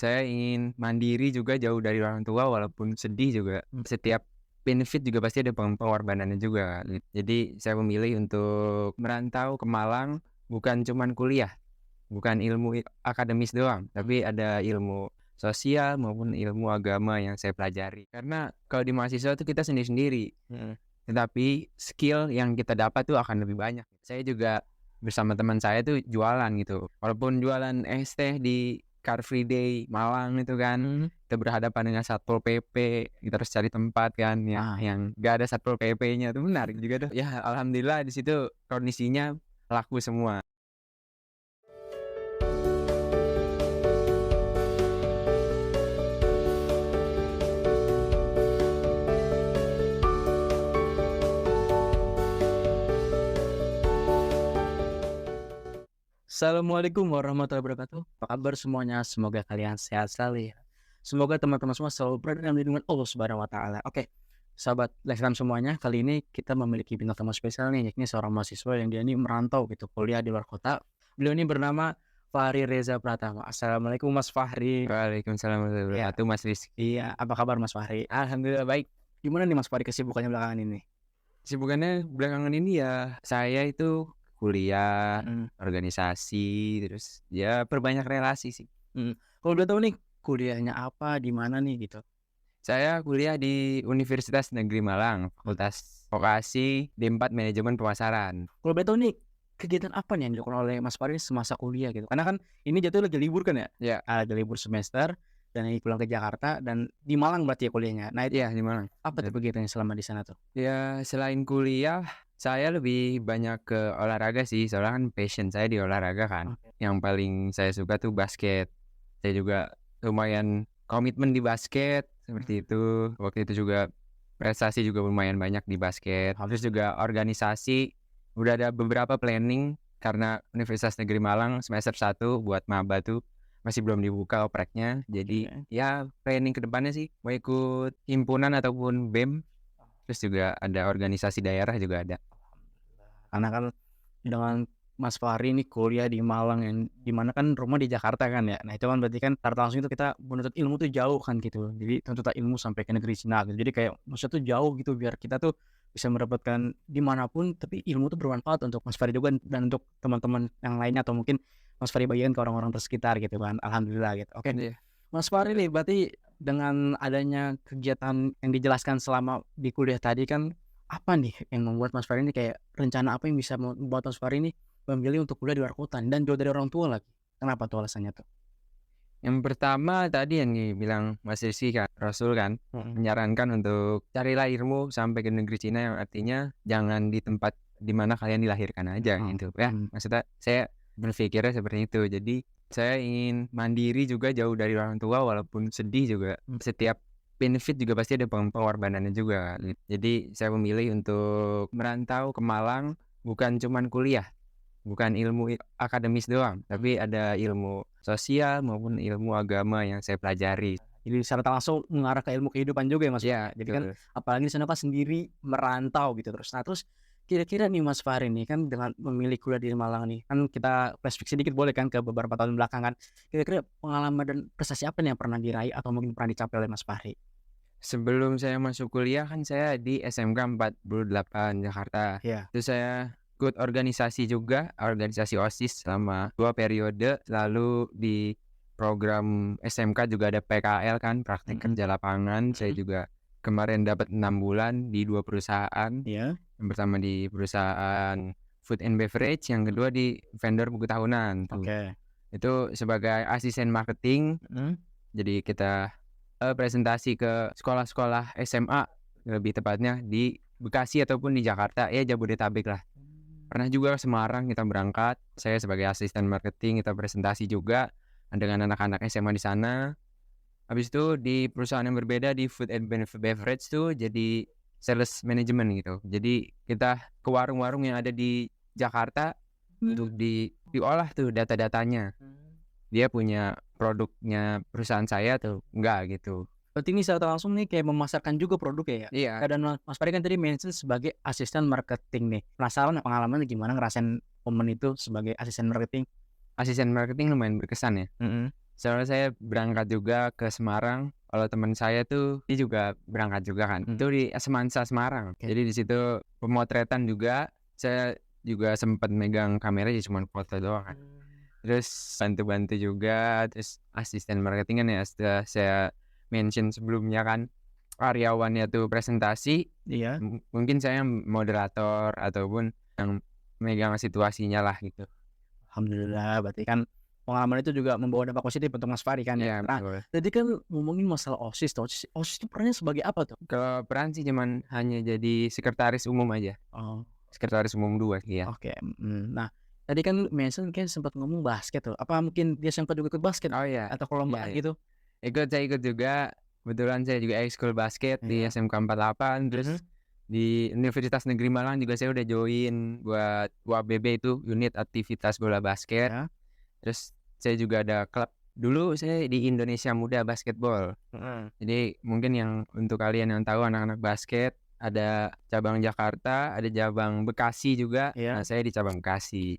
Saya ingin mandiri juga jauh dari orang tua walaupun sedih juga. Setiap benefit juga pasti ada pengorbanannya juga. Jadi saya memilih untuk merantau ke Malang bukan cuman kuliah, bukan ilmu akademis doang, tapi ada ilmu sosial maupun ilmu agama yang saya pelajari. Karena kalau di mahasiswa tuh kita sendiri-sendiri, tetapi skill yang kita dapat tuh akan lebih banyak. Saya juga bersama teman saya tuh jualan gitu. Walaupun jualan es teh di Car Free Day Malang itu kan, kita berhadapan dengan Satpol PP, kita harus cari tempat kan yang gak ada Satpol PP-nya, tuh menarik juga tuh. Ya alhamdulillah di situ kondisinya laku semua. Assalamualaikum warahmatullahi wabarakatuh. Apa kabar semuanya? Semoga kalian sehat selalu ya. Semoga teman-teman semua selalu berada dalam lindungan Allah Subhanahu wa taala. Oke, sahabat Lexram semuanya, kali ini kita memiliki bintang tamu spesial nih, yakni seorang mahasiswa yang dia ini merantau gitu, kuliah di luar kota. Beliau ini bernama Fahri Reza Pratama. Assalamualaikum Mas Fahri. Waalaikumsalam warahmatullahi Iya, wabarakatuh, Mas Rizky. iya, apa kabar Mas Fahri? Alhamdulillah baik. Gimana nih Mas Fahri kesibukannya belakangan ini? Kesibukannya belakangan ini ya saya itu kuliah, Mhm, organisasi, terus ya perbanyak relasi sih. Kalau boleh tahu nih, kuliahnya apa, di mana nih gitu? Saya kuliah di Universitas Negeri Malang, Fakultas Vokasi D4 Manajemen Pemasaran. Kalau boleh tahu nih, kegiatan apa nih yang dilakukan oleh Mas Fahri semasa kuliah gitu? Karena kan ini jatuhnya lagi libur kan ya? Ya, Lagi libur semester dan lagi pulang ke Jakarta dan di Malang berarti ya kuliahnya. Nah itu iya di Malang. apa tuh kegiatannya selama di sana tuh? Ya selain kuliah, saya lebih banyak ke olahraga sih, soalnya kan passion saya di olahraga kan. Oke. Yang paling saya suka tuh basket. Saya juga lumayan komitmen di basket, seperti itu. Waktu itu juga prestasi juga lumayan banyak di basket. Terus juga organisasi, udah ada beberapa planning karena Universitas Negeri Malang semester 1 buat maba tuh masih belum dibuka opreknya. Jadi Oke. ya planning ke depannya sih mau ikut himpunan ataupun BEM. Terus juga ada organisasi daerah juga ada. Karena kan dengan Mas Fahri ini kuliah di Malang yang di mana kan rumah di Jakarta kan ya. Nah itu kan berarti kan secara langsung itu kita menuntut ilmu tuh jauh kan gitu. Jadi tuntutan ilmu sampai ke negeri Cina gitu. Jadi kayak maksudnya tuh jauh gitu biar kita tuh bisa mendapatkan dimanapun tapi ilmu tuh bermanfaat untuk Mas Fahri juga dan untuk teman-teman yang lainnya atau mungkin Mas Fahri bagikan ke orang-orang tersekitar gitu kan. Alhamdulillah gitu. Oke. Iya. Mas Fahri nih berarti dengan adanya kegiatan yang dijelaskan selama di kuliah tadi kan, apa nih yang membuat Mas Fahri ini kayak rencana apa yang bisa membuat Mas Fahri ini memilih untuk kuliah di luar kota dan jauh dari orang tua lagi? Kenapa tuh alasannya tuh? Yang pertama tadi yang dibilang Mas Rizky kan, Rasul kan, menyarankan untuk carilah ilmu sampai ke negeri Cina yang artinya jangan di tempat di mana kalian dilahirkan aja gitu ya. Maksudnya saya berpikirnya seperti itu. Jadi saya ingin mandiri juga jauh dari orang tua walaupun sedih juga. Setiap benefit juga pasti ada pengorbanannya juga. Jadi saya memilih untuk merantau ke Malang bukan cuman kuliah, bukan ilmu akademis doang, tapi ada ilmu sosial maupun ilmu agama yang saya pelajari. Jadi secara tak langsung mengarah ke ilmu kehidupan juga ya Mas Ya, ya? Jadi kan betul. apalagi di sana kan sendiri merantau gitu terus. Nah terus kira-kira nih Mas Fahri nih kan dengan memilih kuliah di Malang nih, kan kita flashback sedikit boleh kan ke beberapa tahun belakangan. Kira-kira pengalaman dan prestasi apa nih yang pernah diraih atau mungkin pernah dicapai oleh Mas Fahri? Sebelum saya masuk kuliah kan saya di SMK 48 Jakarta. Iya. Terus saya ikut organisasi juga, organisasi OSIS selama 2 periode. Lalu di program SMK juga ada PKL kan, praktik kerja lapangan. Saya juga kemarin dapat 6 bulan di 2 perusahaan. Iya. Yang pertama di perusahaan food and beverage, yang kedua di vendor buku tahunan tuh. Oke. Itu sebagai asisten marketing. Jadi kita presentasi ke sekolah-sekolah SMA, lebih tepatnya di Bekasi ataupun di Jakarta, ya Jabodetabek lah. Pernah juga ke Semarang kita berangkat, saya sebagai asisten marketing kita presentasi juga dengan anak-anak SMA di sana. Habis itu di perusahaan yang berbeda di food and beverage tuh jadi sales management gitu. Jadi kita ke warung-warung yang ada di Jakarta untuk diolah tuh data-datanya. Dia punya produknya perusahaan saya tuh enggak gitu. Berarti ini secara langsung nih kayak memasarkan juga produk ya? Iya, Dan Mas Fahri kan tadi mention sebagai asisten marketing nih. Penasaran pengalamannya gimana ngerasain momen itu sebagai asisten marketing? asisten marketing lumayan berkesan ya. soalnya saya berangkat juga ke Semarang. Kalau teman saya tuh dia juga berangkat juga kan. Itu di Semansa Semarang. Oke. Jadi di situ pemotretan juga. Saya juga sempat megang kamera ya cuma foto doang kan. Terus bantu-bantu juga, terus asisten marketing kan ya setelah saya mention sebelumnya kan karyawannya tuh presentasi, Iya. mungkin saya moderator ataupun yang megang situasinya lah gitu. Alhamdulillah, berarti kan pengalaman itu juga membawa dampak positif untuk Mas Fahri kan ya. Iya Nah, betul. tadi kan ngomongin masalah OSIS tuh. OSIS itu perannya sebagai apa tuh? Kalau peran sih cuman hanya jadi sekretaris umum aja, Oh, sekretaris umum 2 iya. oke. Nah, tadi kan mention kayak sempat ngomong basket tuh. Apa mungkin dia sempat juga ikut basket Oh iya, atau iya perlombaan iya. gitu? Saya ikut juga, kebetulan saya juga ekskul basket di Iya. SMK 48, terus di Universitas Negeri Malang juga saya udah join buat UABB itu unit aktivitas bola basket. Ya. Terus saya juga ada klub, dulu saya di Indonesia Muda Basketball. Jadi mungkin yang untuk kalian yang tahu anak-anak basket, ada cabang Jakarta, ada cabang Bekasi juga. Iya. Nah, saya di cabang Bekasi.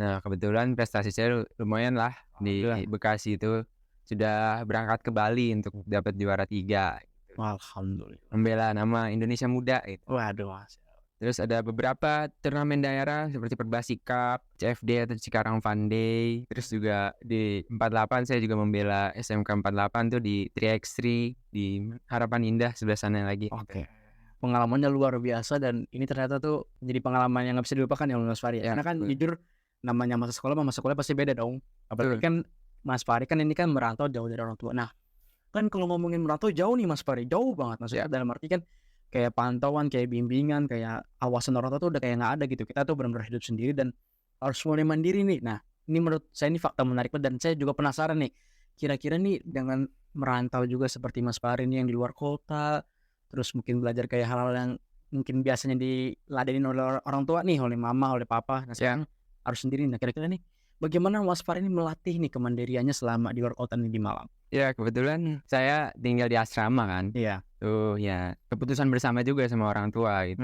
Nah, kebetulan prestasi saya lumayan lah di Alhamdulillah. Bekasi itu. Sudah berangkat ke Bali untuk dapat juara 3, Alhamdulillah. membela nama Indonesia Muda gitu. Waduh, Mas. Terus ada beberapa turnamen daerah seperti Perbasi Cup, CFD atau Cikarang Fun Day. Terus juga di 48 saya juga membela SMK 48 tuh di 3x3 di Harapan Indah sebelah sana lagi. Oke. Pengalamannya luar biasa dan ini ternyata tuh jadi pengalaman yang nggak bisa dilupakan ya Mas Fahri ya. Ya, Karena kan betul. jujur namanya masa sekolah sama masa kuliah pasti beda dong. Apalagi Betul. kan Mas Fahri kan ini kan merantau jauh dari orang tua. Nah, kan kalau ngomongin merantau jauh nih Mas Fahri, jauh banget maksudnya dalam arti kan kayak pantauan, kayak bimbingan, kayak awasan orang tua tuh udah kayak nggak ada gitu. Kita tuh benar-benar hidup sendiri dan harus mulai mandiri nih. Nah, ini menurut saya ini fakta menarik banget dan saya juga penasaran nih. Kira-kira nih dengan merantau juga seperti Mas Fahri nih yang di luar kota, terus mungkin belajar kayak hal-hal yang mungkin biasanya diladenin oleh orang tua nih, oleh mama, oleh papa. Nah, sekarang harus sendiri. Nah, kira-kira nih bagaimana Mas Fahri ini melatih nih kemandiriannya selama di luar kota nih di Malang? Ya, kebetulan saya tinggal di asrama kan. Iya. Tuh ya, keputusan bersama juga sama orang tua gitu.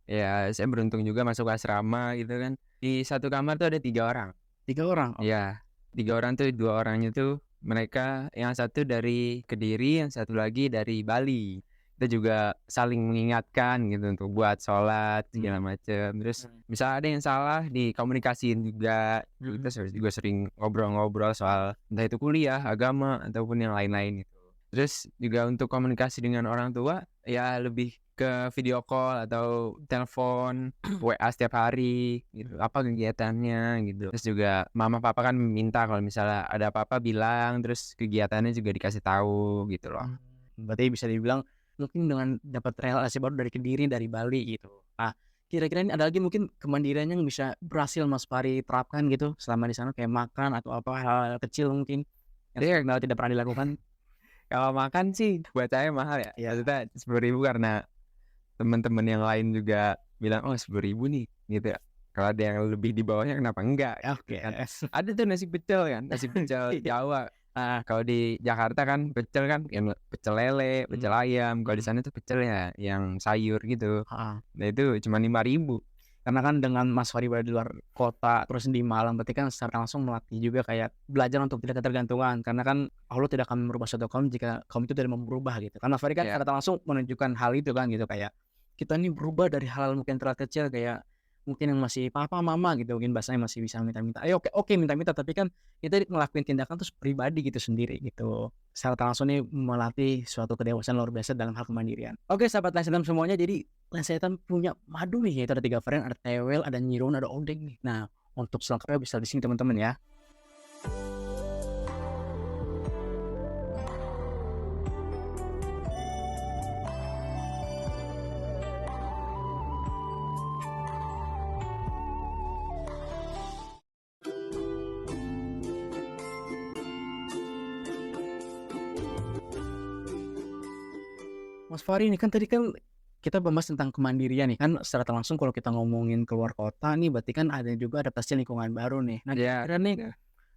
Ya, saya beruntung juga masuk asrama gitu kan. Di satu kamar tuh ada 3 orang. 3 orang? Iya, 3 orang tuh, 2 orangnya tuh mereka yang satu dari Kediri, yang satu lagi dari Bali. Kita juga saling mengingatkan gitu untuk buat sholat segala macem. Terus misal ada yang salah dikomunikasiin juga. Kita juga sering ngobrol-ngobrol soal entah itu kuliah, agama ataupun yang lain-lain gitu. Terus juga untuk komunikasi dengan orang tua ya lebih ke video call atau telepon, WA setiap hari gitu, apa kegiatannya gitu. Terus juga mama papa kan minta kalau misalnya ada apa-apa bilang, terus kegiatannya juga dikasih tahu gitu loh. Berarti bisa dibilang mungkin dengan dapat relasi baru dari Kediri, dari Bali gitu. Nah, kira-kira ini ada lagi mungkin kemandirian yang bisa berhasil Mas Fahri terapkan gitu selama di sana kayak makan atau apa hal-hal kecil mungkin yang tidak pernah dilakukan? Kalau makan sih buat saya mahal ya. Iya. Maksudnya 10.000 karena teman-teman yang lain juga bilang, "Oh 10.000 nih," gitu ya. Kalau ada yang lebih di bawahnya kenapa enggak? Oke. Gitu kan. Ada tuh nasi pecel kan, nasi pecel Jawa. Kalau di Jakarta kan pecel kan yang pecel lele, pecel ayam. Kalau di sana tuh pecel ya yang sayur gitu. Heeh. Nah itu cuma 5.000. Karena kan dengan Mas Fahri berada di luar kota terus di Malang berarti kan secara langsung melatih juga kayak belajar untuk tidak ketergantungan karena kan Allah tidak akan merubah suatu kaum jika kaum itu tidak mau berubah gitu. Karena Mas Fahri kan Iya. secara langsung menunjukkan hal itu kan gitu kayak kita ini berubah dari hal mungkin terlalu kecil kayak mungkin yang masih papa mama gitu mungkin bahasanya masih bisa minta-minta. Oke minta-minta tapi kan kita ngelakuin tindakan terus pribadi gitu sendiri gitu. Secara langsung nih melatih suatu kedewasaan luar biasa dalam hal kemandirian. Oke sahabat Lensa Hitam semuanya jadi Lensa Hitam punya madu nih yaitu ada 3 varian ada tewel, ada nyirun, ada odeng nih. Nah untuk selengkapnya bisa di sini teman-teman ya. Mas Fahri ini kan tadi kan kita bahas tentang kemandirian nih kan secara tak langsung kalau kita ngomongin keluar kota nih berarti kan ada juga adaptasi lingkungan baru nih. Nah Iya. kira-kira nih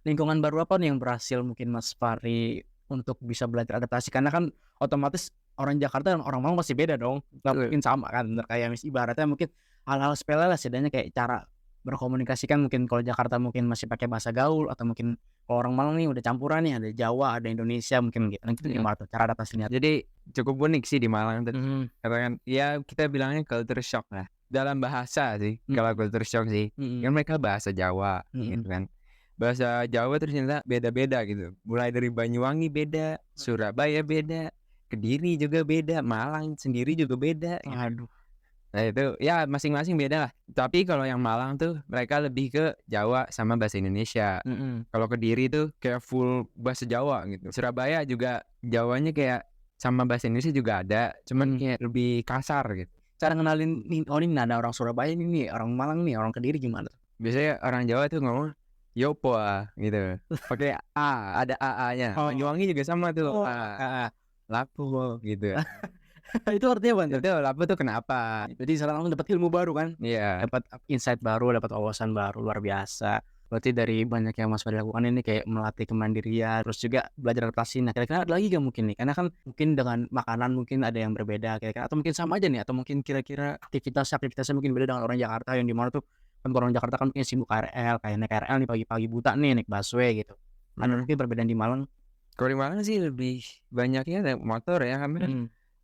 lingkungan baru apa nih yang berhasil mungkin Mas Fahri untuk bisa belajar adaptasi karena kan otomatis orang Jakarta dan orang Malang masih beda dong nggak Betul. mungkin sama kan bener kayak ibaratnya mungkin hal-hal sepele lah setidaknya kayak cara berkomunikasi kan mungkin kalau Jakarta mungkin masih pakai bahasa gaul atau mungkin kalau orang Malang nih udah campuran nih, ada Jawa, ada Indonesia mungkin gitu. Nah itu Iya. gimana tuh cara adaptasinya? Jadi cukup unik sih di Malang tuh. Mhm, Karena kan ya kita bilangnya culture shock lah. Dalam bahasa sih, kalau mhm, culture shock sih. mhm, Kan mereka bahasa Jawa gitu mhm. kan. Bahasa Jawa ternyata beda-beda gitu. Mulai dari Banyuwangi beda, Surabaya beda, Kediri juga beda, Malang sendiri juga beda gitu. Waduh, Nah itu ya masing-masing beda lah. Tapi kalau yang Malang tuh mereka lebih ke Jawa sama bahasa Indonesia. mhm. Kalau Kediri tuh kayak full bahasa Jawa gitu. Surabaya juga Jawanya kayak sama bahasa Indonesia juga ada, cuman Mhm. kayak lebih kasar gitu. Cara ngenalin nih, oh ini nada orang Surabaya ini nih, orang Malang nih, orang Kediri gimana tuh? Biasanya orang Jawa tuh ngomong Yopo gitu. Pakai A, ada AA-nya. Oh. Banyuwangi juga sama tuh Oh, A. heeh. Lapo gitu. Itu artinya apaan tuh? Itu lapo tuh kenapa? Jadi secara langsung dapat ilmu baru kan? Iya. Dapat insight baru, dapat wawasan baru, luar biasa. Berarti dari banyak yang Mas Fadil lakukan ini kayak melatih kemandirian, terus juga belajar adaptasi. Nah, kira-kira ada lagi nggak mungkin nih? Karena kan mungkin dengan makanan mungkin ada yang berbeda kira-kira atau mungkin sama aja nih atau mungkin kira-kira aktivitasnya mungkin beda dengan orang Jakarta yang di mana tuh kan kalau orang Jakarta kan mungkin sibuk KRL, kayak naik KRL nih pagi-pagi buta nih naik busway gitu. Ada mungkin perbedaan di Malang? Kalau di Malang sih lebih banyaknya naik motor ya, karena kan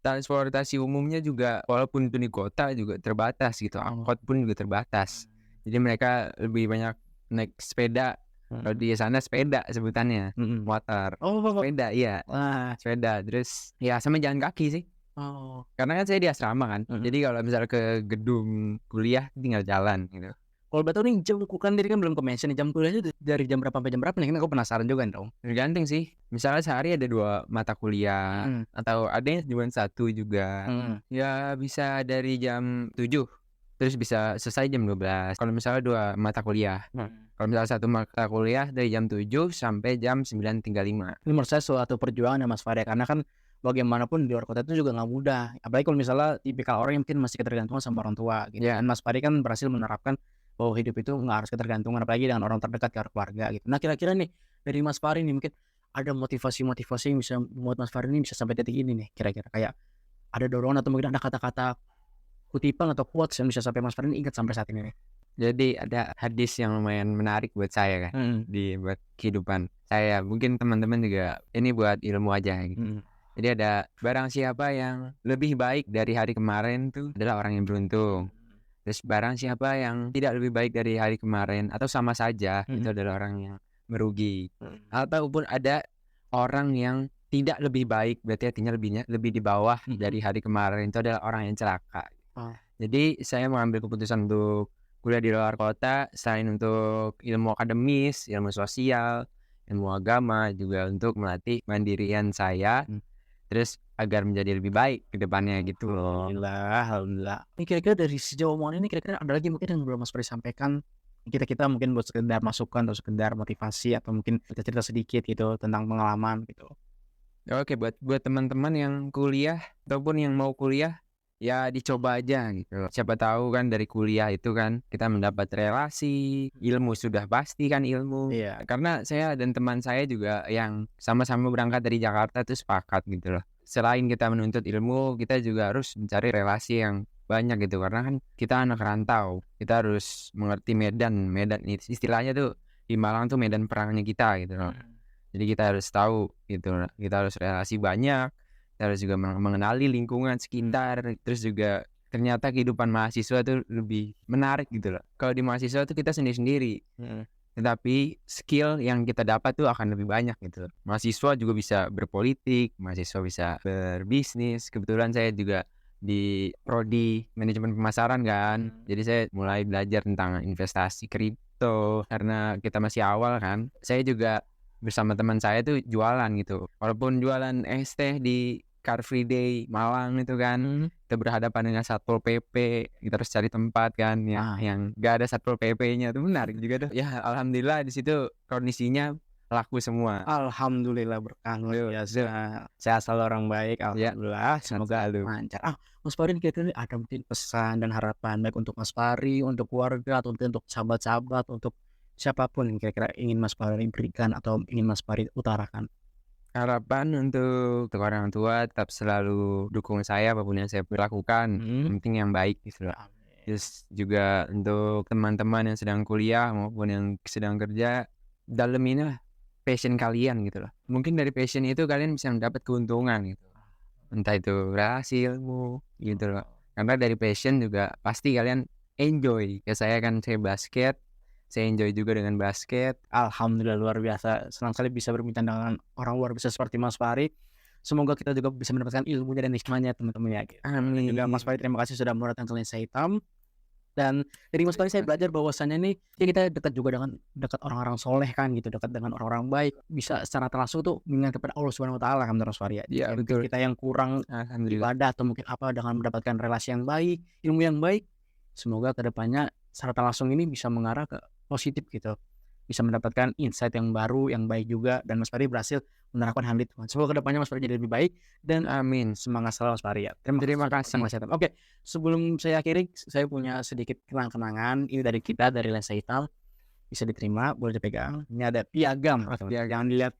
transportasi umumnya juga walaupun itu di kota juga terbatas gitu, angkot pun juga terbatas. Jadi mereka lebih banyak naik sepeda. Kalau di sana sepeda sebutannya, Mhm. motor. Oh, Sepeda, iya, wah, sepeda. Terus ya sama jalan kaki sih. oh. Karena kan saya di asrama kan. Mhm. Jadi kalau misalnya ke gedung kuliah tinggal jalan gitu. Kalau boleh tahu nih jam kan tadi kan belum ke-mention nih, jam kuliahnya dari jam berapa sampai jam berapa nih? Kan aku penasaran juga nih dong. Tergantung sih. Misalnya sehari ada 2 mata kuliah Mhm, atau ada yang cuma 1 juga. mhm, Ya bisa dari jam 7 terus bisa selesai jam 12. Kalau misalnya 2 mata kuliah. mhm. Kalau misalnya 1 mata kuliah dari jam 7 sampai jam 9.35. Ini menurut saya suatu perjuangan ya Mas Fadya, karena kan bagaimanapun di luar kota itu juga nggak mudah. Apalagi kalau misalnya tipikal orang yang mungkin masih ketergantungan sama orang tua gitu. Ya, Dan Mas Fadya kan berhasil menerapkan bahwa hidup itu nggak harus ketergantungan apalagi dengan orang terdekat kayak keluarga gitu. Nah kira-kira nih dari Mas Fahri nih mungkin ada motivasi-motivasi yang bisa membuat Mas Fahri ini bisa sampai titik ini nih kira-kira kayak ada dorongan atau mungkin ada kata-kata kutipan atau quotes yang bisa sampai Mas Fahri ini ingat sampai saat ini nih? jadi ada hadis yang lumayan menarik buat saya kan Mhm, buat kehidupan saya. Mungkin teman-teman juga ini buat ilmu aja gitu. mhm, Jadi ada barang siapa yang lebih baik dari hari kemarin tuh adalah orang yang beruntung. Terus barang siapa yang tidak lebih baik dari hari kemarin atau sama saja itu mhm, adalah orang yang merugi. mhm, Ataupun ada orang yang tidak lebih baik, berarti artinya lebih di bawah mhm. dari hari kemarin, itu adalah orang yang celaka. Oh, Jadi saya mengambil keputusan untuk kuliah di luar kota selain untuk ilmu akademis, ilmu sosial, ilmu agama, juga untuk melatih mandirian saya, mhm. terus agar menjadi lebih baik ke depannya gitu loh. Alhamdulillah, alhamdulillah. Ini kira-kira dari sejauh omongan ini kira-kira ada lagi mungkin yang belum Mas Fahri sampaikan? Kita mungkin buat sekedar masukan atau sekedar motivasi atau mungkin cerita-cerita sedikit gitu tentang pengalaman gitu. Oke, buat teman-teman yang kuliah ataupun yang mau kuliah, ya dicoba aja gitu. Siapa tahu kan dari kuliah itu kan kita mendapat relasi, ilmu sudah pasti kan ilmu. Iya. Karena saya dan teman saya juga yang sama-sama berangkat dari Jakarta tuh sepakat gitu loh. Selain kita menuntut ilmu, kita juga harus mencari relasi yang banyak gitu. Karena kan kita anak rantau, kita harus mengerti medan istilahnya tuh di Malang tuh medan perangnya kita gitu loh. Jadi kita harus tahu gitu, kita harus relasi banyak, kita harus juga mengenali lingkungan sekitar, terus juga ternyata kehidupan mahasiswa tuh lebih menarik gitu loh. Kalau di mahasiswa tuh kita sendiri-sendiri, Mhm. tetapi skill yang kita dapat tuh akan lebih banyak gitu loh. Mahasiswa juga bisa berpolitik, mahasiswa bisa berbisnis. Kebetulan saya juga di prodi manajemen pemasaran kan, jadi saya mulai belajar tentang investasi kripto karena kita masih awal kan. Saya juga bersama teman saya tuh jualan gitu. Walaupun jualan es teh di Car Free Day Malang itu kan, Mhm. kita berhadapan dengan Satpol PP, kita harus cari tempat kan Ah. yang gak ada Satpol PP-nya tuh menarik juga tuh. Ya alhamdulillah di situ kondisinya laku semua. Alhamdulillah berkah luar Betul, biasa. betul. Sehat selalu orang baik, Ya, alhamdulillah. sehat Semoga selalu. lancar. Mas Fahri kira-kira ada mungkin pesan dan harapan baik untuk Mas Fahri, untuk keluarga, atau mungkin untuk sahabat-sahabat, untuk siapapun yang kira-kira ingin Mas Fahri berikan atau ingin Mas Fahri utarakan? Harapan untuk orang tua tetap selalu dukung saya apapun yang saya lakukan. Mhm. Yang penting yang baik gitu loh. Amin. Terus juga untuk teman-teman yang sedang kuliah maupun yang sedang kerja, dalemin lah passion kalian gitu loh. Mungkin dari passion itu kalian bisa mendapat keuntungan gitu. Entah itu relasi, ilmu gitu loh. Karena dari passion juga pasti kalian enjoy. Kayak saya basket, saya enjoy juga dengan basket. Alhamdulillah luar biasa. Senang sekali bisa berbincang dengan orang luar biasa seperti Mas Fahri. Semoga kita juga bisa mendapatkan ilmunya dan hikmahnya teman-teman ya. Dan juga Mas Fahri terima kasih sudah meluangkan lensa hitam. Dan dari Mas Fahri saya belajar bahwasannya nih ya kita dekat juga dengan dekat orang-orang soleh kan gitu, dekat dengan orang-orang baik, bisa secara langsung tuh mengingat kepada Allah Subhanahu wa taala kan menurut Mas Fahri ya. Iya, Jadi betul. kita yang kurang Alhamdulillah. ibadah atau mungkin apa dengan mendapatkan relasi yang baik, ilmu yang baik, semoga kedepannya secara langsung ini bisa mengarah ke positif gitu. Bisa mendapatkan insight yang baru, yang baik juga, dan Mas Fahri berhasil menerapkan hal itu. Semoga kedepannya Mas Fahri jadi lebih baik dan Amin. semangat selalu Mas Fahri ya. Terima sudah kasih. bersama saya. Oke, sebelum saya akhiri, saya punya sedikit kenang-kenangan ini dari kita dari lensa hitam. Bisa diterima, boleh dipegang. Ini ada piagam. Jangan dilihat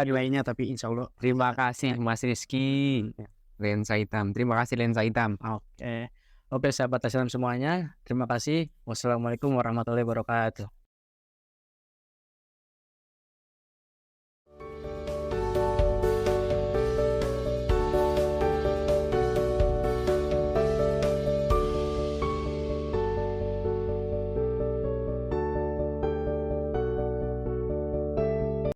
nilainya, tapi insya Allah. Terima kasih Mas Rizky. Lensa hitam. Terima kasih lensa hitam. Oke, sahabat Tasyalam semuanya. Terima kasih. Wassalamualaikum warahmatullahi wabarakatuh.